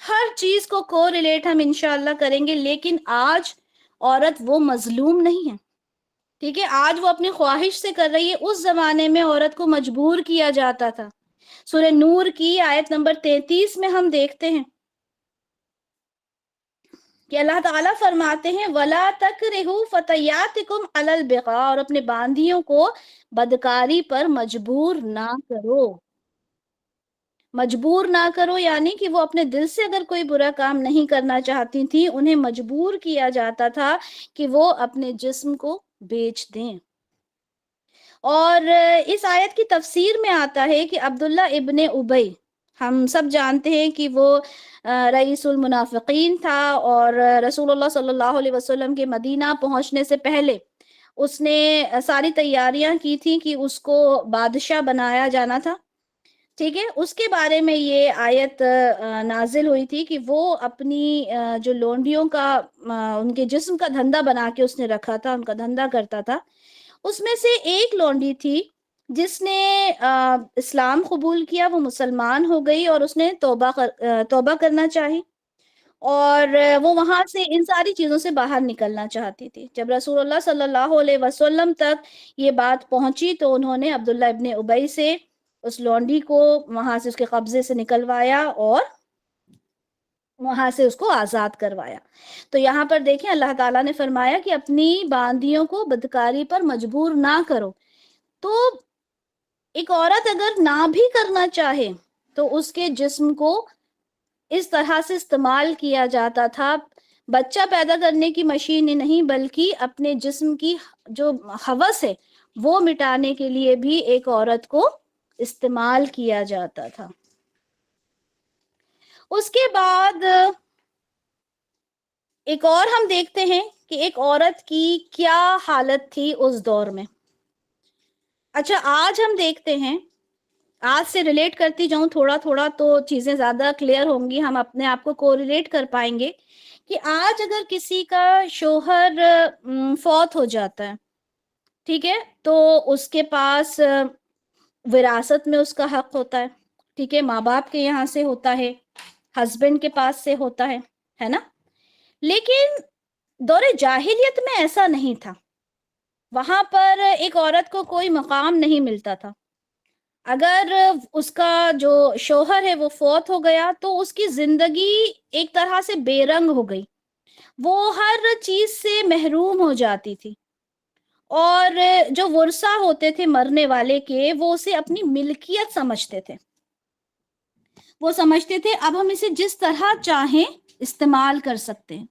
ہر چیز کو کو ریلیٹ ہم انشاءاللہ کریں گے، لیکن آج عورت وہ مظلوم نہیں ہے، ٹھیک ہے؟ آج وہ اپنی خواہش سے کر رہی ہے، اس زمانے میں عورت کو مجبور کیا جاتا تھا۔ سورہ نور کی آیت نمبر 33 میں ہم دیکھتے ہیں کہ اللہ تعالیٰ فرماتے ہیں وَلَا تَكْرِهُ فَتَيَّاتِكُمْ عَلَى الْبِغَاءِ، اور اپنے باندیوں کو بدکاری پر مجبور نہ کرو۔ مجبور نہ کرو یعنی کہ وہ اپنے دل سے اگر کوئی برا کام نہیں کرنا چاہتی تھی، انہیں مجبور کیا جاتا تھا کہ وہ اپنے جسم کو بیچ دیں۔ اور اس آیت کی تفسیر میں آتا ہے کہ عبداللہ ابن ابی، ہم سب جانتے ہیں کہ وہ رئیس المنافقین تھا، اور رسول اللہ صلی اللہ علیہ وسلم کے مدینہ پہنچنے سے پہلے اس نے ساری تیاریاں کی تھیں کہ اس کو بادشاہ بنایا جانا تھا، ٹھیک ہے؟ اس کے بارے میں یہ آیت نازل ہوئی تھی کہ وہ اپنی جو لونڈیوں کا ان کے جسم کا دھندا بنا کے اس نے رکھا تھا، ان کا دھندا کرتا تھا۔ اس میں سے ایک لونڈی تھی جس نے اسلام قبول کیا، وہ مسلمان ہو گئی اور اس نے توبہ کرنا چاہی، اور وہ وہاں سے ان ساری چیزوں سے باہر نکلنا چاہتی تھی۔ جب رسول اللہ صلی اللہ علیہ وسلم تک یہ بات پہنچی تو انہوں نے عبداللہ ابن ابی سے اس لونڈی کو وہاں سے اس کے قبضے سے نکلوایا اور وہاں سے اس کو آزاد کروایا۔ تو یہاں پر دیکھیں اللہ تعالیٰ نے فرمایا کہ اپنی باندیوں کو بدکاری پر مجبور نہ کرو۔ تو ایک عورت اگر نہ بھی کرنا چاہے تو اس کے جسم کو اس طرح سے استعمال کیا جاتا تھا، بچہ پیدا کرنے کی مشین ہی نہیں بلکہ اپنے جسم کی جو ہوس ہے وہ مٹانے کے لیے بھی ایک عورت کو استعمال کیا جاتا تھا۔ اس کے بعد ایک اور ہم دیکھتے ہیں کہ ایک عورت کی کیا حالت تھی اس دور میں۔ اچھا آج ہم دیکھتے ہیں، آج سے ریلیٹ کرتی جاؤں تھوڑا تھوڑا تو چیزیں زیادہ کلیئر ہوں گی، ہم اپنے آپ کو کوریلیٹ کر پائیں گے کہ آج اگر کسی کا شوہر فوت ہو جاتا ہے، ٹھیک ہے، تو اس کے پاس وراثت میں اس کا حق ہوتا ہے، ٹھیک ہے، ماں باپ کے یہاں سے ہوتا ہے، ہسبینڈ کے پاس سے ہوتا ہے نا؟ لیکن دور جاہلیت میں ایسا نہیں تھا، وہاں پر ایک عورت کو کوئی مقام نہیں ملتا تھا۔ اگر اس کا جو شوہر ہے وہ فوت ہو گیا تو اس کی زندگی ایک طرح سے بے رنگ ہو گئی، وہ ہر چیز سے محروم ہو جاتی تھی، اور جو ورثہ ہوتے تھے مرنے والے کے وہ اسے اپنی ملکیت سمجھتے تھے، وہ سمجھتے تھے اب ہم اسے جس طرح چاہیں استعمال کر سکتے ہیں۔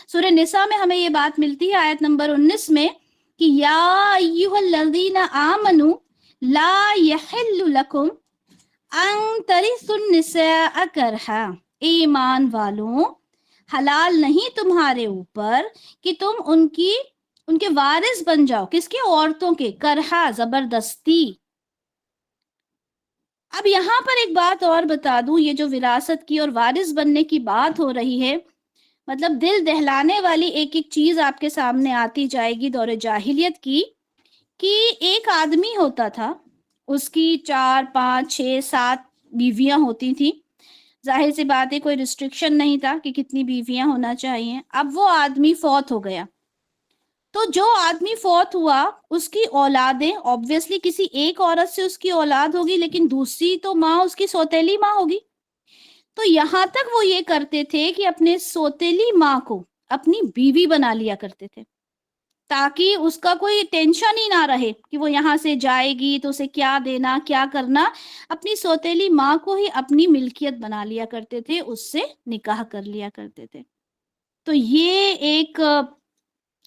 سورہ نساء میں ہمیں یہ بات ملتی ہے آیت نمبر 19 میں کہ یا ایھا الذین آمنوا لا یحل لکم ان ترثوا النساء کرہا، ایمان والوں حلال نہیں تمہارے اوپر کہ تم ان کے وارث بن جاؤ، کس کے؟ عورتوں کے، کرہا زبردستی۔ اب یہاں پر ایک بات اور بتا دوں، یہ جو وراثت کی اور وارث بننے کی بات ہو رہی ہے، مطلب دل دہلانے والی ایک ایک چیز آپ کے سامنے آتی جائے گی دور جاہلیت کی، کہ ایک آدمی ہوتا تھا، اس کی 4 5 6 7 بیویاں ہوتی تھیں، ظاہر سی بات ہے کوئی ریسٹرکشن نہیں تھا کہ کتنی بیویاں ہونا چاہیے۔ اب وہ آدمی فوت ہو گیا تو جو آدمی فوت ہوا اس کی اولادیں obviously کسی ایک عورت سے اس کی اولاد ہوگی، لیکن دوسری تو ماں اس کی سوتیلی ماں ہوگی۔ تو یہاں تک وہ یہ کرتے تھے کہ اپنے سوتیلی ماں کو اپنی بیوی بنا لیا کرتے تھے، تاکہ اس کا کوئی ٹینشن ہی نہ رہے کہ وہ یہاں سے جائے گی تو اسے کیا دینا کیا کرنا، اپنی سوتیلی ماں کو ہی اپنی ملکیت بنا لیا کرتے تھے، اس سے نکاح کر لیا کرتے تھے۔ تو یہ ایک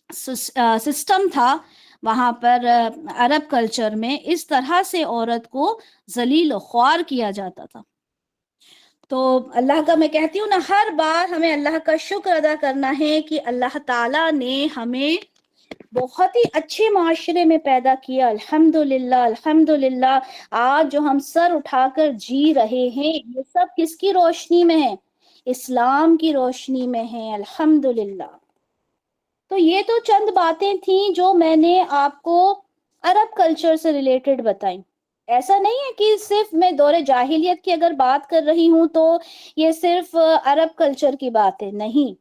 سسٹم تھا وہاں پر عرب کلچر میں، اس طرح سے عورت کو ذلیل و خوار کیا جاتا تھا۔ تو اللہ کا میں کہتی ہوں نا، ہر بار ہمیں اللہ کا شکر ادا کرنا ہے کہ اللہ تعالیٰ نے ہمیں بہت ہی اچھے معاشرے میں پیدا کیا، الحمدللہ الحمدللہ۔ آج جو ہم سر اٹھا کر جی رہے ہیں یہ سب کس کی روشنی میں ہے؟ اسلام کی روشنی میں ہے، الحمدللہ۔ تو یہ تو چند باتیں تھیں جو میں نے آپ کو عرب کلچر سے ریلیٹڈ بتائیں۔ ایسا نہیں ہے کہ صرف میں دور جاہلیت کی اگر بات کر رہی ہوں تو یہ صرف عرب کلچر کی بات ہے، نہیں،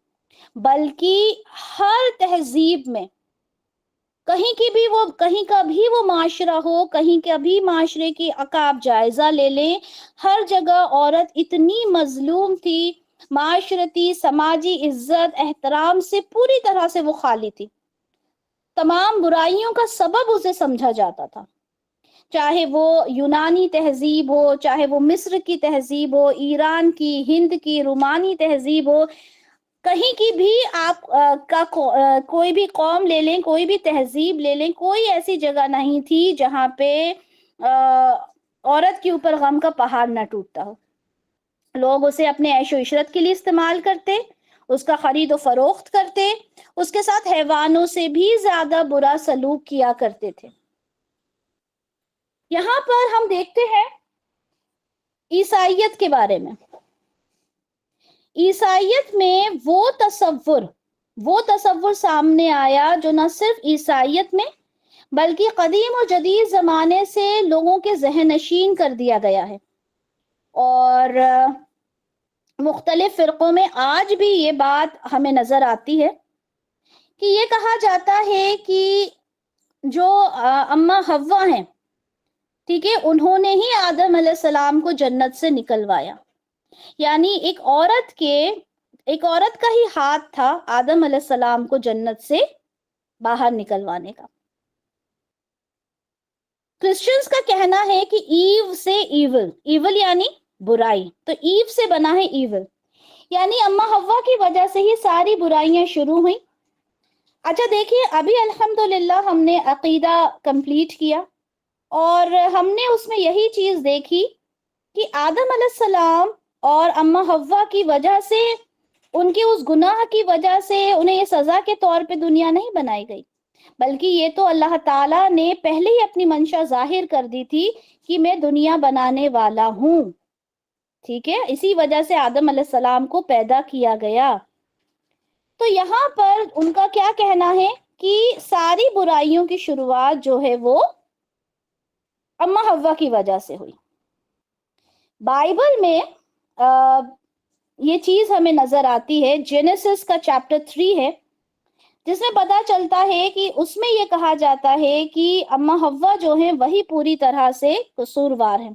بلکہ ہر تہذیب میں کہیں کا بھی وہ معاشرہ ہو، کہیں کا بھی معاشرے کی کا آپ جائزہ لے لیں، ہر جگہ عورت اتنی مظلوم تھی، معاشرتی سماجی عزت احترام سے پوری طرح سے وہ خالی تھی، تمام برائیوں کا سبب اسے سمجھا جاتا تھا، چاہے وہ یونانی تہذیب ہو، چاہے وہ مصر کی تہذیب ہو، ایران کی، ہند کی، رومانی تہذیب ہو، کہیں کی بھی آپ کوئی بھی قوم لے لیں، کوئی بھی تہذیب لے لیں، کوئی ایسی جگہ نہیں تھی جہاں پہ عورت کے اوپر غم کا پہاڑ نہ ٹوٹتا ہو۔ لوگ اسے اپنے عیش و عشرت کے لیے استعمال کرتے، اس کا خرید و فروخت کرتے، اس کے ساتھ حیوانوں سے بھی زیادہ برا سلوک کیا کرتے تھے۔ یہاں پر ہم دیکھتے ہیں عیسائیت کے بارے میں۔ عیسائیت میں وہ تصور سامنے آیا جو نہ صرف عیسائیت میں بلکہ قدیم و جدید زمانے سے لوگوں کے ذہن نشین کر دیا گیا ہے، اور مختلف فرقوں میں آج بھی یہ بات ہمیں نظر آتی ہے کہ یہ کہا جاتا ہے کہ جو اماں حوا ہیں، ٹھیک ہے، انہوں نے ہی آدم علیہ السلام کو جنت سے نکلوایا، یعنی ایک عورت کا ہی ہاتھ تھا آدم علیہ السلام کو جنت سے باہر نکلوانے کا۔ کرسچنز کا کہنا ہے کہ ایو سے ایول یعنی برائی، تو ایو سے بنا ہے ایول، یعنی اماں حوا کی وجہ سے ہی ساری برائیاں شروع ہوئیں۔ اچھا دیکھیے، ابھی الحمدللہ ہم نے عقیدہ کمپلیٹ کیا اور ہم نے اس میں یہی چیز دیکھی کہ آدم علیہ السلام اور اماں حوا کی وجہ سے، ان کے اس گناہ کی وجہ سے انہیں یہ سزا کے طور پہ دنیا نہیں بنائی گئی، بلکہ یہ تو اللہ تعالیٰ نے پہلے ہی اپنی منشا ظاہر کر دی تھی کہ میں دنیا بنانے والا ہوں، ٹھیک ہے، اسی وجہ سے آدم علیہ السلام کو پیدا کیا گیا۔ تو یہاں پر ان کا کیا کہنا ہے کہ ساری برائیوں کی شروعات جو ہے وہ اماں حوا کی وجہ سے ہوئی۔ بائبل میں یہ چیز ہمیں نظر آتی ہے، جینیسس کا چیپٹر 3 ہے، جس میں پتا چلتا ہے کہ اس میں یہ کہا جاتا ہے کہ اماں حوا جو ہیں وہی پوری طرح سے قصوروار ہیں۔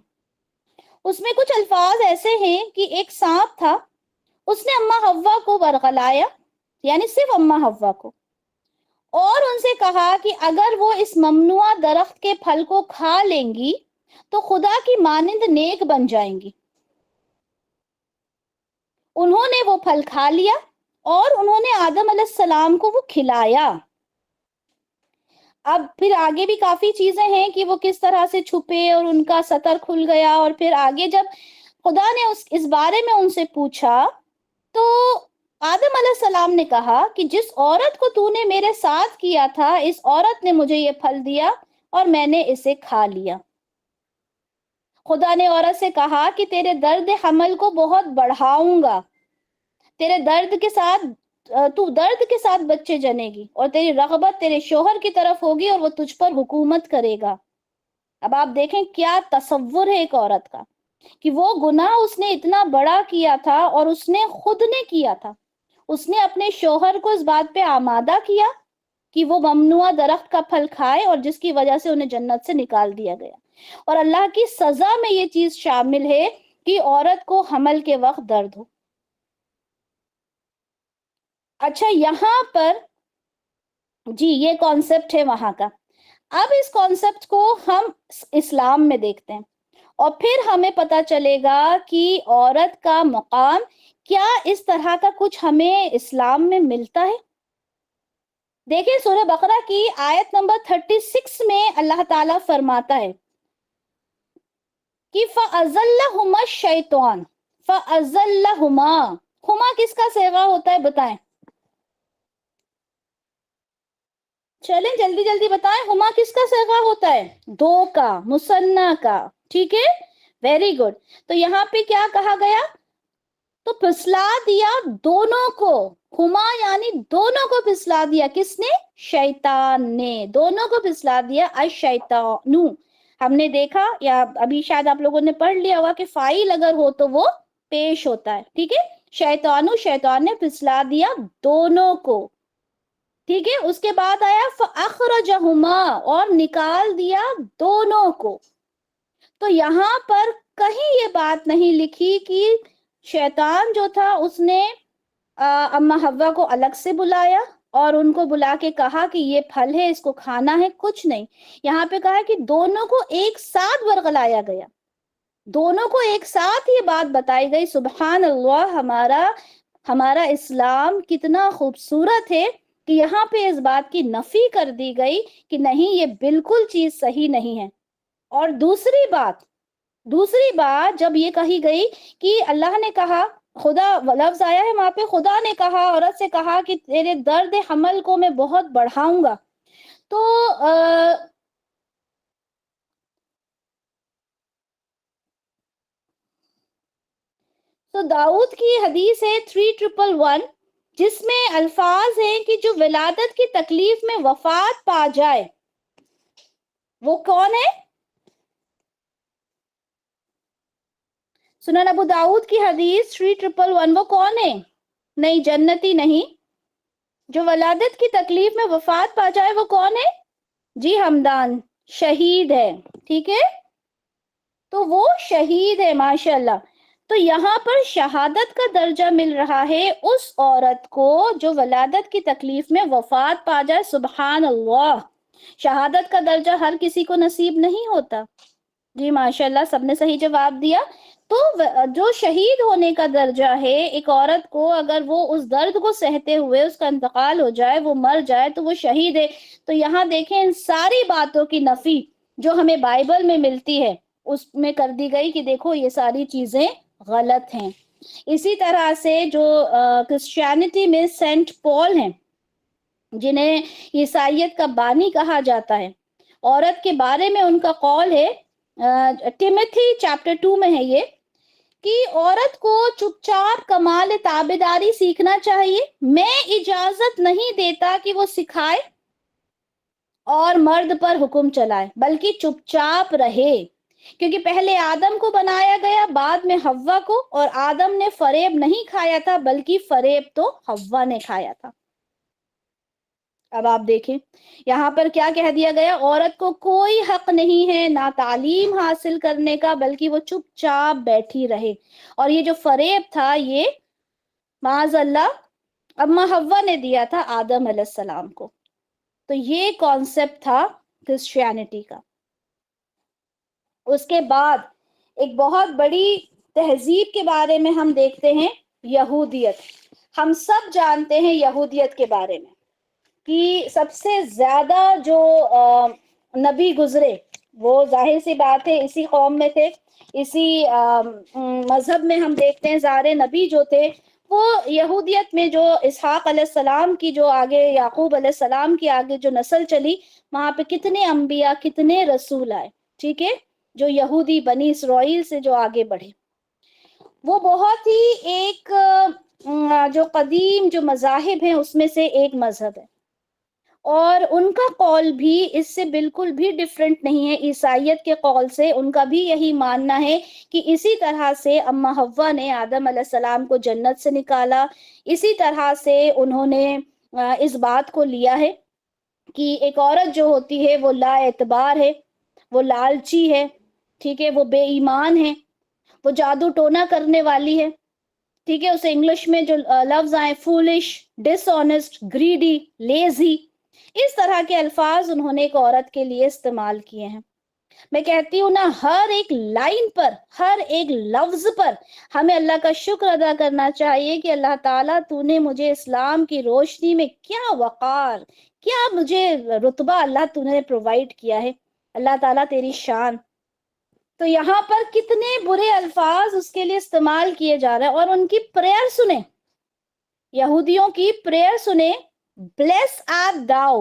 اس میں کچھ الفاظ ایسے ہیں کہ ایک سانپ تھا، اس نے اماں حوا کو ورغلایا، یعنی صرف اماں حوا کو، اور ان سے کہا کہ اگر وہ اس ممنوع درخت کے پھل کو کھا لیں گی تو خدا کی مانند نیک بن جائیں گی۔ انہوں نے وہ پھل کھا لیا اور انہوں نے آدم علیہ السلام کو وہ کھلایا۔ اب پھر آگے بھی کافی چیزیں ہیں کہ وہ کس طرح سے چھپے اور ان کا ستر کھل گیا، اور پھر آگے جب خدا نے اس بارے میں ان سے پوچھا تو آدم علیہ السلام نے کہا کہ جس عورت کو تو نے میرے ساتھ کیا تھا، اس عورت نے مجھے یہ پھل دیا اور میں نے اسے کھا لیا۔ خدا نے عورت سے کہا کہ تیرے درد حمل کو بہت بڑھاؤں گا، تیرے درد کے ساتھ تو درد کے ساتھ بچے جنے گی، اور تیری رغبت تیرے شوہر کی طرف ہوگی اور وہ تجھ پر حکومت کرے گا۔ اب آپ دیکھیں کیا تصور ہے ایک عورت کا، کہ وہ گناہ اس نے اتنا بڑا کیا تھا اور اس نے خود نے کیا تھا، اس نے اپنے شوہر کو اس بات پہ آمادہ کیا کہ وہ ممنوع درخت کا پھل کھائے، اور جس کی وجہ سے انہیں جنت سے نکال دیا گیا۔ اور اللہ کی سزا میں یہ چیز شامل ہے کہ عورت کو حمل کے وقت درد ہو۔ اچھا، یہاں پر جی یہ کانسیپٹ ہے وہاں کا۔ اب اس کانسیپٹ کو ہم اسلام میں دیکھتے ہیں اور پھر ہمیں پتا چلے گا کہ عورت کا مقام کیا اس طرح کا کچھ ہمیں اسلام میں ملتا ہے۔ دیکھیں سورہ بقرہ کی آیت نمبر 36 میں اللہ تعالیٰ فرماتا ہے کہ فَأَزَلَّهُمَا الشَّيْطَانُ، فَأَزَلَّهُمَا، ہما کس کا صیغہ ہوتا ہے بتائیں؟ چلیں جلدی جلدی بتائیں، ہما کس کا صیغہ ہوتا ہے؟ دو کا، مثنیٰ کا، ٹھیک ہے، ویری گڈ۔ تو یہاں پہ کیا کہا گیا؟ تو پھسلا دیا دونوں کو، ہما یعنی دونوں کو پھسلا دیا، کس نے؟ شیطان نے، دونوں کو پھسلا دیا، الشیطان، ہم نے دیکھا یا ابھی شاید آپ لوگوں نے پڑھ لیا ہوگا کہ فاعل اگر ہو تو وہ پیش ہوتا ہے. ٹھیک ہے, شیطان نے پھسلا دیا دونوں کو. ٹھیک ہے, اس کے بعد آیا فَأَخْرَجَهُمَا, اور نکال دیا دونوں کو. تو یہاں پر کہیں یہ بات نہیں لکھی کہ شیطان جو تھا اس نے اما حوا کو الگ سے بلایا اور ان کو بلا کے کہا کہ یہ پھل ہے, اس کو کھانا ہے. کچھ نہیں, یہاں پہ کہا کہ دونوں کو ایک ساتھ ورغلایا گیا, دونوں کو ایک ساتھ یہ بات بتائی گئی. سبحان اللہ, ہمارا اسلام کتنا خوبصورت ہے کہ یہاں پہ اس بات کی نفی کر دی گئی کہ نہیں, یہ بالکل چیز صحیح نہیں ہے. اور دوسری بات جب یہ کہی گئی کہ اللہ نے کہا, خدا لفظ آیا ہے وہاں پہ, خدا نے کہا عورت سے کہا کہ تیرے درد حمل کو میں بہت بڑھاؤں گا. تو داؤد کی حدیث ہے 3111, جس میں الفاظ ہیں کہ جو ولادت کی تکلیف میں وفات پا جائے وہ کون ہے؟ سنن ابو داؤد کی حدیث 3111, وہ کون ہے؟ نہیں, جنتی نہیں. جو ولادت کی تکلیف میں وفات پا جائے وہ کون ہے؟ جی حمدان, شہید ہے. ٹھیک ہے, تو وہ شہید ہے. ماشاءاللہ. تو یہاں پر شہادت کا درجہ مل رہا ہے اس عورت کو جو ولادت کی تکلیف میں وفات پا جائے. سبحان اللہ, شہادت کا درجہ ہر کسی کو نصیب نہیں ہوتا. جی ماشاءاللہ, سب نے صحیح جواب دیا. تو جو شہید ہونے کا درجہ ہے ایک عورت کو, اگر وہ اس درد کو سہتے ہوئے اس کا انتقال ہو جائے, وہ مر جائے, تو وہ شہید ہے. تو یہاں دیکھیں, ان ساری باتوں کی نفی جو ہمیں بائبل میں ملتی ہے اس میں کر دی گئی کہ دیکھو یہ ساری چیزیں غلط ہیں. اسی طرح سے جو کرسچینٹی میں سینٹ پال ہیں, جنہیں عیسائیت کا بانی کہا جاتا ہے, عورت کے بارے میں ان کا قول ہے, ٹیموتھی چیپٹر 2 میں ہے یہ, کہ عورت کو چپ چاپ کمال تابعداری سیکھنا چاہیے. میں اجازت نہیں دیتا کہ وہ سکھائے اور مرد پر حکم چلائے, بلکہ چپ چاپ رہے. کیونکہ پہلے آدم کو بنایا گیا, بعد میں حوا کو, اور آدم نے فریب نہیں کھایا تھا بلکہ فریب تو حوا نے کھایا تھا. اب آپ دیکھیں یہاں پر کیا کہہ دیا گیا, عورت کو کوئی حق نہیں ہے نہ تعلیم حاصل کرنے کا, بلکہ وہ چپ چاپ بیٹھی رہے. اور یہ جو فریب تھا یہ معاذ اللہ اما حوا نے دیا تھا آدم علیہ السلام کو. تو یہ کانسیپٹ تھا کرسچینٹی کا. اس کے بعد ایک بہت بڑی تہذیب کے بارے میں ہم دیکھتے ہیں, یہودیت. ہم سب جانتے ہیں یہودیت کے بارے میں کہ سب سے زیادہ جو نبی گزرے وہ ظاہر سی بات ہے اسی قوم میں تھے, اسی مذہب میں. ہم دیکھتے ہیں سارے نبی جو تھے وہ یہودیت میں, جو اسحاق علیہ السلام کی جو آگے, یعقوب علیہ السلام کی آگے جو نسل چلی, وہاں پہ کتنے انبیاء کتنے رسول آئے. ٹھیک ہے, جو یہودی بنی اسرائیل سے جو آگے بڑھے, وہ بہت ہی ایک جو قدیم جو مذاہب ہیں اس میں سے ایک مذہب ہے. اور ان کا قول بھی اس سے بالکل بھی ڈیفرنٹ نہیں ہے عیسائیت کے قول سے. ان کا بھی یہی ماننا ہے کہ اسی طرح سے اما حوا نے آدم علیہ السلام کو جنت سے نکالا, اسی طرح سے انہوں نے اس بات کو لیا ہے کہ ایک عورت جو ہوتی ہے وہ لا اعتبار ہے, وہ لالچی ہے. ٹھیک ہے, وہ بے ایمان ہے, وہ جادو ٹونا کرنے والی ہے. ٹھیک ہے, اسے انگلش میں جو لفظ آئے فولش, ڈس آنےسٹ, گریڈی, لیزی, اس طرح کے الفاظ انہوں نے ایک عورت کے لیے استعمال کیے ہیں. میں کہتی ہوں نا, ہر ایک لائن پر, ہر ایک لفظ پر ہمیں اللہ کا شکر ادا کرنا چاہیے کہ اللہ تعالیٰ تو نے مجھے اسلام کی روشنی میں کیا وقار, کیا مجھے رتبہ اللہ تو نے پرووائڈ کیا ہے. اللہ تعالیٰ تیری شان. تو یہاں پر کتنے برے الفاظ اس کے لیے استعمال کیے جا رہے ہیں. اور ان کی پریئر سنیں, یہودیوں کی پریئر سنیں, bless art thou,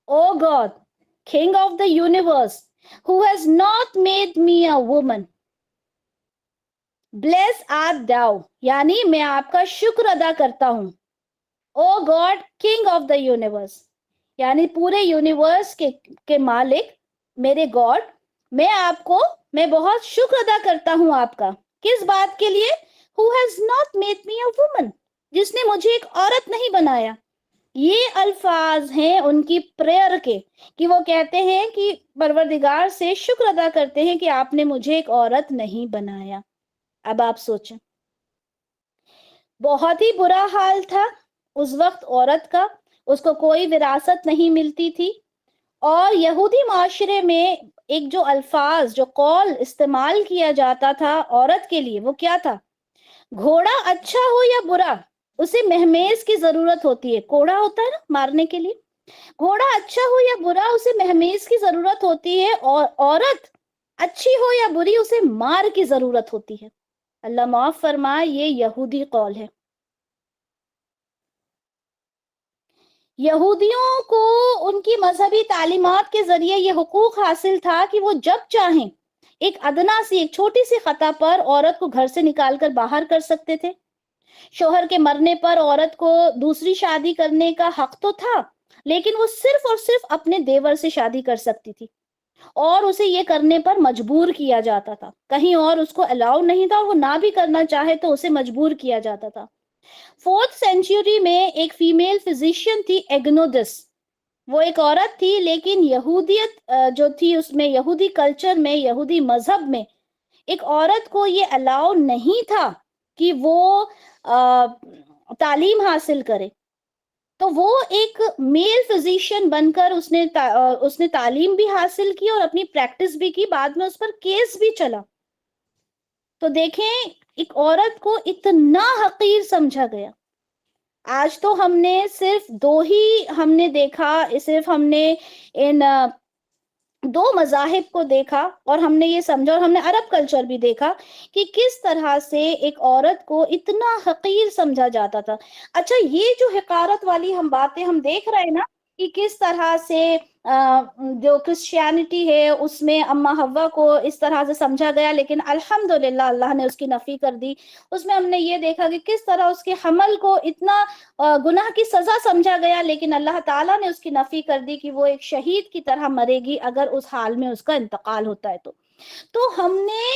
O God, King of the universe, who has not made me a woman. Bless art thou, یعنی میں آپ کا شکر ادا کرتا ہوں. O God, King of the universe, یعنی پورے یونیورس کے مالک میرے گاڈ, میں بہت شکر ادا کرتا ہوں آپ کا. کس بات کے لیے؟ who has not made me a woman, جس نے مجھے ایک عورت نہیں بنایا. یہ الفاظ ہیں ان کی پریئر کے، کہ وہ کہتے ہیں کہ پروردگار سے شکر ادا کرتے ہیں کہ آپ نے مجھے ایک عورت نہیں بنایا. اب آپ سوچیں، بہت ہی برا حال تھا اس وقت عورت کا، اس کو کوئی وراثت نہیں ملتی تھی. اور یہودی معاشرے میں ایک جو الفاظ، جو قول استعمال کیا جاتا تھا عورت کے لیے، وہ کیا تھا؟ گھوڑا اچھا ہو یا برا، اسے مہمیز کی ضرورت ہوتی ہے. کوڑا ہوتا ہے نا مارنے کے لیے، گھوڑا اچھا ہو یا برا اسے مہمیز کی ضرورت ہوتی ہے، اور عورت اچھی ہو یا بری اسے مار کی ضرورت ہوتی ہے. اللہ معاف فرمائے، یہ یہودی قول ہے. یہودیوں کو ان کی مذہبی تعلیمات کے ذریعے یہ حقوق حاصل تھا کہ وہ جب چاہیں ایک ادنا سی، ایک چھوٹی سی خطا پر عورت کو گھر سے نکال کر باہر کر سکتے تھے. شوہر کے مرنے پر عورت کو دوسری شادی کرنے کا حق تو تھا، لیکن وہ صرف اور صرف اپنے دیور سے شادی کر سکتی تھی، اور اسے یہ کرنے پر مجبور کیا جاتا تھا. کہیں اور اس کو الاؤ نہیں تھا، اور وہ نہ بھی کرنا چاہے تو اسے مجبور کیا جاتا تھا. 4th سینچری میں ایک فیمیل فزیشین تھی، ایگنودس. وہ ایک عورت تھی، لیکن یہودیت جو تھی اس میں، یہودی کلچر میں، یہودی مذہب میں ایک عورت کو یہ الاؤ نہیں تھا کہ وہ تعلیم حاصل کرے. تو وہ ایک میل فزیشین بن کر اس نے تعلیم بھی حاصل کی اور اپنی پریکٹس بھی کی. بعد میں اس پر کیس بھی چلا. تو دیکھیں، ایک عورت کو اتنا حقیر سمجھا گیا. آج تو ہم نے صرف ہم نے دیکھا، صرف ہم نے ان 2 مذاہب کو دیکھا، اور ہم نے یہ سمجھا، اور ہم نے عرب کلچر بھی دیکھا کہ کس طرح سے ایک عورت کو اتنا حقیر سمجھا جاتا تھا. اچھا، یہ جو حقارت والی ہم باتیں ہم دیکھ رہے ہیں نا، کہ کس طرح سے جو کرسچینٹی ہے اس میں اما حوا کو اس طرح سے سمجھا گیا، لیکن الحمدللہ اللہ نے اس کی نفی کر دی. اس میں ہم نے یہ دیکھا کہ کس طرح اس کے حمل کو اتنا گناہ کی سزا سمجھا گیا، لیکن اللہ تعالیٰ نے اس کی نفی کر دی کہ وہ ایک شہید کی طرح مرے گی اگر اس حال میں اس کا انتقال ہوتا ہے. تو ہم نے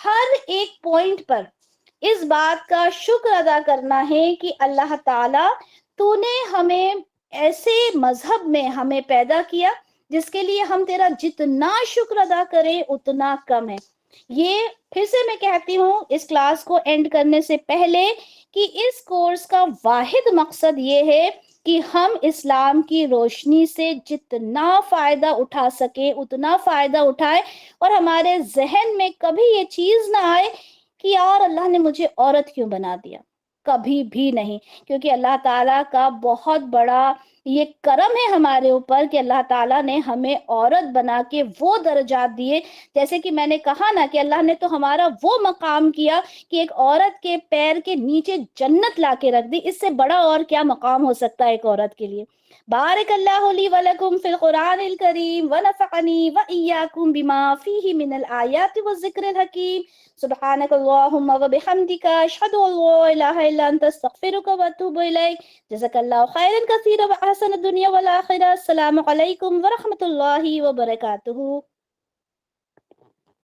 ہر ایک پوائنٹ پر اس بات کا شکر ادا کرنا ہے کہ اللہ تعالیٰ تو نے ہمیں ایسے مذہب میں ہمیں پیدا کیا جس کے لیے ہم تیرا جتنا شکر ادا کریں اتنا کم ہے. یہ پھر سے میں کہتی ہوں اس کلاس کو اینڈ کرنے سے پہلے کہ اس کورس کا واحد مقصد یہ ہے کہ ہم اسلام کی روشنی سے جتنا فائدہ اٹھا سکے اتنا فائدہ اٹھائے، اور ہمارے ذہن میں کبھی یہ چیز نہ آئے کہ یار اللہ نے مجھے عورت کیوں بنا دیا. کبھی بھی نہیں، کیونکہ اللہ تعالیٰ کا بہت بڑا یہ کرم ہے ہمارے اوپر کہ اللہ تعالیٰ نے ہمیں عورت بنا کے وہ درجات دیے. جیسے کہ میں نے کہا نا کہ اللہ نے تو ہمارا وہ مقام کیا کہ ایک عورت کے پیر کے نیچے جنت لا کے رکھ دی. اس سے بڑا اور کیا مقام ہو سکتا ہے ایک عورت کے لیے. بارک اللہ لی ولکم فی القرآن الکریم ونفعنی وإیاکم بما فیہ من الآیات والذکر الحکیم. سبحانک اللہم وبحمدک، اشہد ان لا الہ الا انت، استغفرک واتوب الیک. جزاک اللہ خیرا کثیرا واحسن الدنیا والآخرہ. السلام علیکم ورحمۃ اللہ وبرکاتہ.